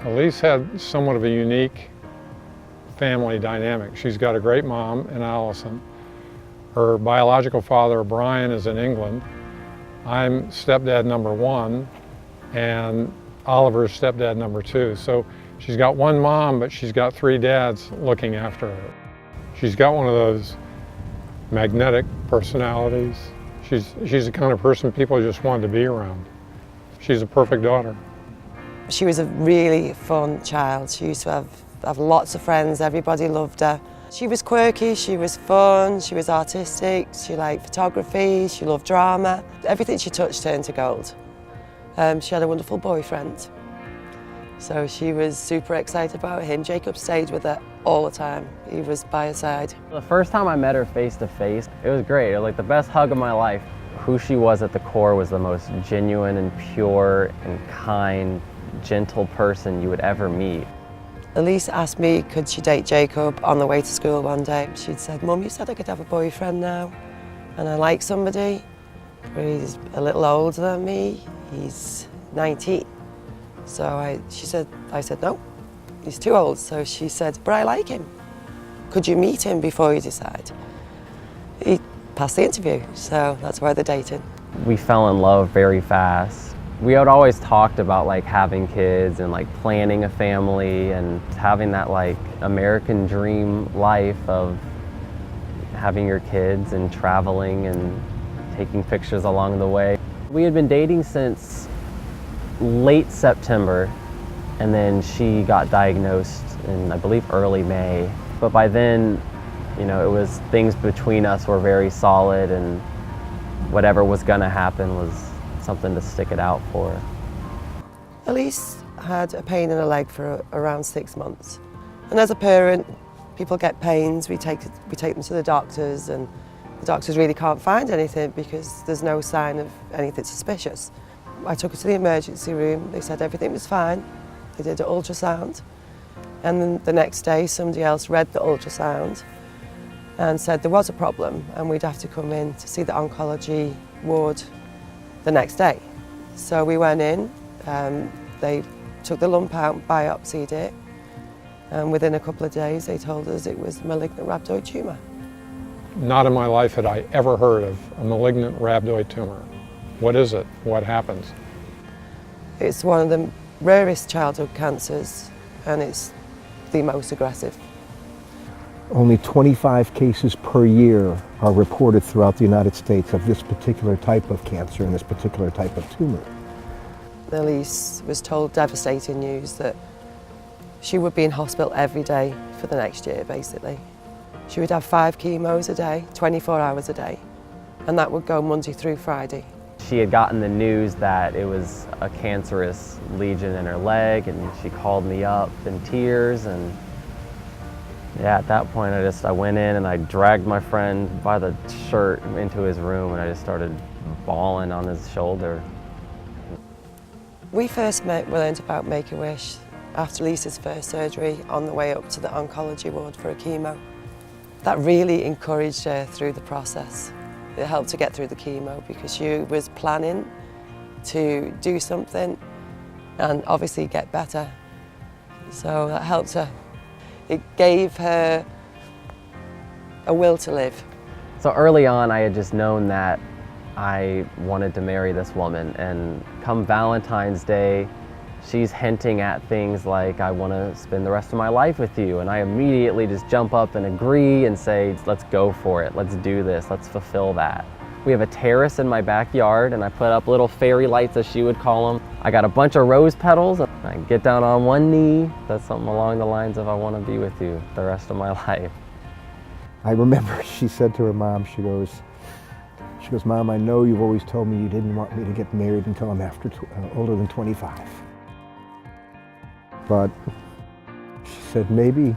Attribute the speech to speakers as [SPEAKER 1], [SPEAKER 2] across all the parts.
[SPEAKER 1] Elise had somewhat of a unique family dynamic. She's got a great mom in Allison. Her biological father, Brian, is in England. I'm stepdad number 1, and Oliver's stepdad number 2. So she's got one mom, but she's got 3 dads looking after her. She's got one of those magnetic personalities. She's the kind of person people just wanted to be around. She's a perfect daughter.
[SPEAKER 2] She was a really fun child. She used to have lots of friends. Everybody loved her. She was quirky, she was fun, she was artistic, she liked photography, she loved drama. Everything she touched turned to gold. She had a wonderful boyfriend, so she was super excited about him. Jacob stayed with her all the time. He was by her side.
[SPEAKER 3] The first time I met her face to face, it was great. It was like the best hug of my life. Who she was at the core was the most genuine and pure and kind, gentle person you would ever meet.
[SPEAKER 2] Elise asked me could she date Jacob on the way to school one day. She'd said, "Mum, you said I could have a boyfriend now, and I like somebody, but he's a little older than me. He's 19. So I said, no, he's too old. So she said, but I like him. Could you meet him before you decide? He passed the interview, so that's why they're dating.
[SPEAKER 3] We fell in love very fast. We had always talked about like having kids and like planning a family and having that like American dream life of having your kids and traveling and taking pictures along the way. We had been dating since late September, and then she got diagnosed in, I believe, early May. But by then, you know, things between us were very solid, and whatever was gonna happen was something to stick it out for.
[SPEAKER 2] Elise had a pain in her leg for around 6 months. And as a parent, people get pains, we take them to the doctors, and the doctors really can't find anything because there's no sign of anything suspicious. I took her to the emergency room, they said everything was fine. They did an ultrasound, and then the next day somebody else read the ultrasound and said there was a problem and we'd have to come in to see the oncology ward the next day. So we went in, they took the lump out, biopsied it, and within a couple of days they told us it was malignant rhabdoid tumour.
[SPEAKER 1] Not in my life had I ever heard of a malignant rhabdoid tumor. What is it? What happens?
[SPEAKER 2] It's one of the rarest childhood cancers, and it's the most aggressive.
[SPEAKER 4] Only 25 cases per year are reported throughout the United States of this particular type of cancer and this particular type of tumor.
[SPEAKER 2] Elise was told devastating news that she would be in hospital every day for the next year, basically. She would have 5 chemos a day, 24 hours a day, and that would go Monday through Friday.
[SPEAKER 3] She had gotten the news that it was a cancerous lesion in her leg, and she called me up in tears, and yeah, at that point I went in and I dragged my friend by the shirt into his room, and I just started bawling on his shoulder.
[SPEAKER 2] We first learned about Make-A-Wish after Lisa's first surgery on the way up to the oncology ward for a chemo. That really encouraged her through the process. It helped her get through the chemo because she was planning to do something and obviously get better. So that helped her. It gave her a will to live.
[SPEAKER 3] So early on I had just known that I wanted to marry this woman, and come Valentine's Day, she's hinting at things like, I want to spend the rest of my life with you, and I immediately just jump up and agree and say, let's go for it, let's do this, let's fulfill that. We have a terrace in my backyard, and I put up little fairy lights, as she would call them. I got a bunch of rose petals, and I get down on one knee. That's something along the lines of, I want to be with you the rest of my life.
[SPEAKER 4] I remember she said to her mom, she goes, Mom, I know you've always told me you didn't want me to get married until I'm older than 25. But she said, maybe,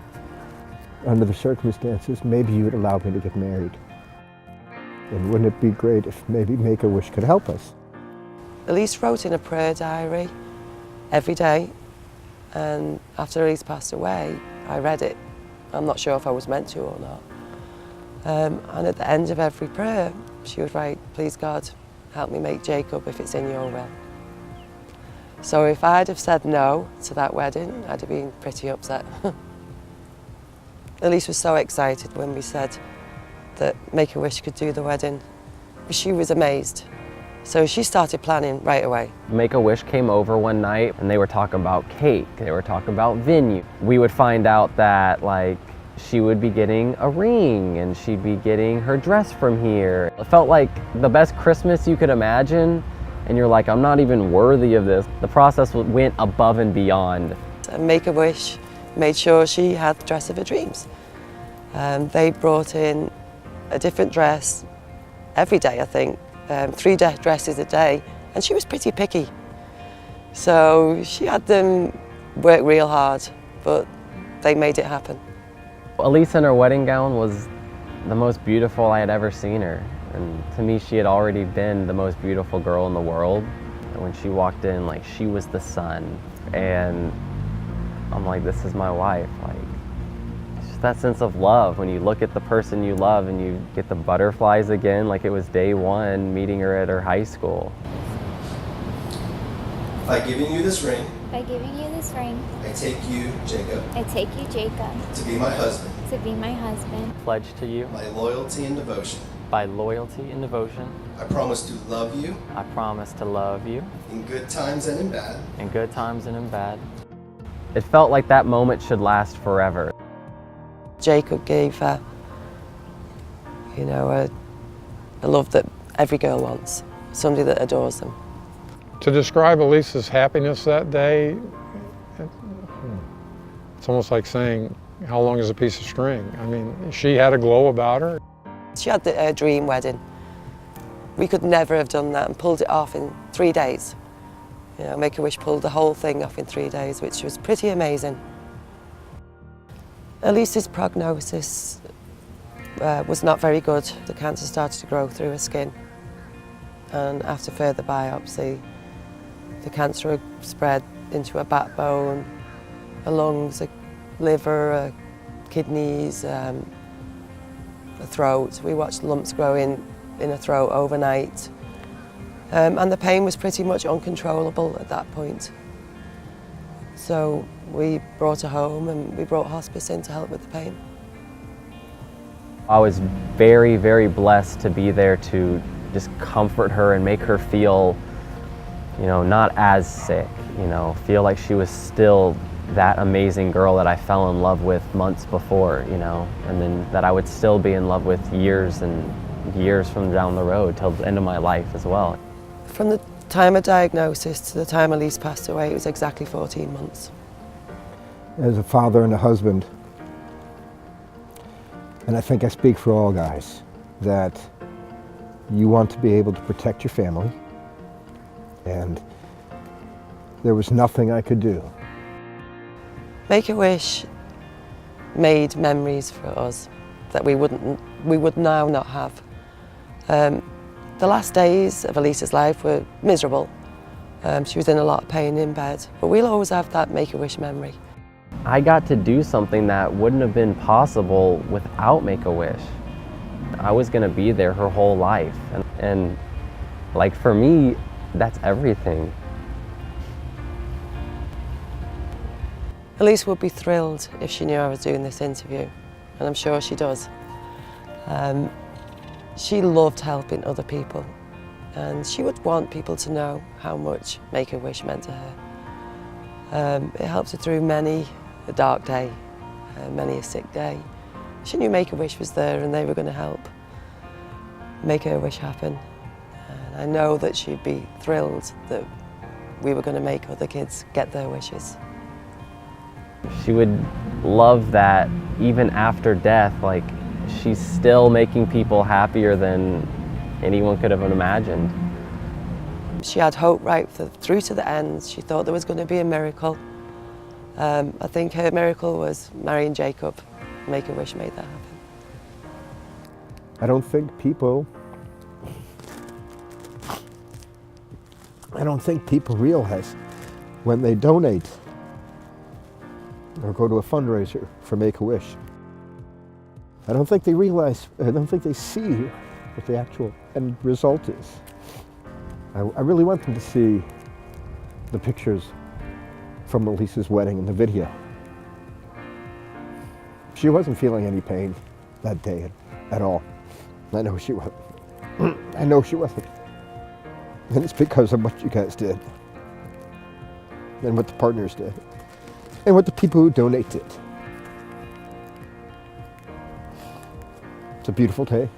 [SPEAKER 4] under the circumstances, maybe you would allow me to get married. And wouldn't it be great if maybe Make-A-Wish could help us?
[SPEAKER 2] Elise wrote in a prayer diary every day, and after Elise passed away, I read it. I'm not sure if I was meant to or not. And at the end of every prayer, she would write, please God, help me make Jacob if it's in your will. So if I'd have said no to that wedding, I'd have been pretty upset. Elise was so excited when we said that Make-A-Wish could do the wedding. She was amazed. So she started planning right away.
[SPEAKER 3] Make-A-Wish came over one night and they were talking about cake, they were talking about venue. We would find out that like she would be getting a ring and she'd be getting her dress from here. It felt like the best Christmas you could imagine, and you're like, I'm not even worthy of this. The process went above and beyond.
[SPEAKER 2] And Make-A-Wish made sure she had the dress of her dreams. They brought in a different dress every day, I think. 3 dresses a day, and she was pretty picky. So she had them work real hard, but they made it happen.
[SPEAKER 3] Elise in her wedding gown was the most beautiful I had ever seen her. And to me, she had already been the most beautiful girl in the world. And when she walked in, like, she was the sun. And I'm like, this is my wife. Like, it's just that sense of love when you look at the person you love and you get the butterflies again, like it was day one meeting her at her high school.
[SPEAKER 5] By giving you this ring,
[SPEAKER 6] By giving you this ring,
[SPEAKER 5] I take you, Jacob,
[SPEAKER 6] I take you, Jacob,
[SPEAKER 5] to be my husband,
[SPEAKER 6] to be my husband.
[SPEAKER 3] Pledge to you,
[SPEAKER 5] my loyalty and devotion.
[SPEAKER 3] by loyalty and devotion,
[SPEAKER 5] I promise to love you
[SPEAKER 3] I promise to love you
[SPEAKER 5] in good times and in bad.
[SPEAKER 3] in good times and in bad. It felt like that moment should last forever.
[SPEAKER 2] Jacob gave her, you know, a love that every girl wants, somebody that adores them.
[SPEAKER 1] To describe Elise's happiness that day, it's almost like saying, how long is a piece of string? I mean, she had a glow about her.
[SPEAKER 2] She had her dream wedding. We could never have done that and pulled it off in 3 days. You know, Make-A-Wish pulled the whole thing off in 3 days, which was pretty amazing. Elise's prognosis was not very good. The cancer started to grow through her skin, and after further biopsy, the cancer had spread into her backbone, her lungs, her liver, her kidneys, her throat. We watched lumps growing in her throat overnight, and the pain was pretty much uncontrollable at that point. So we brought her home and we brought hospice in to help with the pain.
[SPEAKER 3] I was very, very blessed to be there to just comfort her and make her feel, you know, not as sick, you know, feel like she was still that amazing girl that I fell in love with months before, you know, and then that I would still be in love with years and years from down the road till the end of my life as well.
[SPEAKER 2] From the time of diagnosis to the time Elise passed away, it was exactly 14 months.
[SPEAKER 4] As a father and a husband, and I think I speak for all guys, that you want to be able to protect your family, and there was nothing I could do.
[SPEAKER 2] Make-A-Wish made memories for us that we would now not have. The last days of Elise's life were miserable. She was in a lot of pain in bed, but we'll always have that Make-A-Wish memory.
[SPEAKER 3] I got to do something that wouldn't have been possible without Make-A-Wish. I was gonna be there her whole life, and like for me, that's everything.
[SPEAKER 2] Elise would be thrilled if she knew I was doing this interview, and I'm sure she does. She loved helping other people, and she would want people to know how much Make-A-Wish meant to her. It helped her through many a dark day, many a sick day. She knew Make-A-Wish was there and they were going to help make her wish happen. And I know that she'd be thrilled that we were going to make other kids get their wishes.
[SPEAKER 3] She would love that even after death, like she's still making people happier than anyone could have imagined.
[SPEAKER 2] She had hope right through to the end. She thought there was going to be a miracle. I think her miracle was marrying Jacob. Make-A-Wish made that happen.
[SPEAKER 4] I don't think people realize when they donate or go to a fundraiser for Make-A-Wish. I don't think they see what the actual end result is. I really want them to see the pictures from Elise's wedding in the video. She wasn't feeling any pain that day at all. I know she wasn't. I know she wasn't. And it's because of what you guys did. And what the partners did. And what the people who donate did. It's a beautiful day.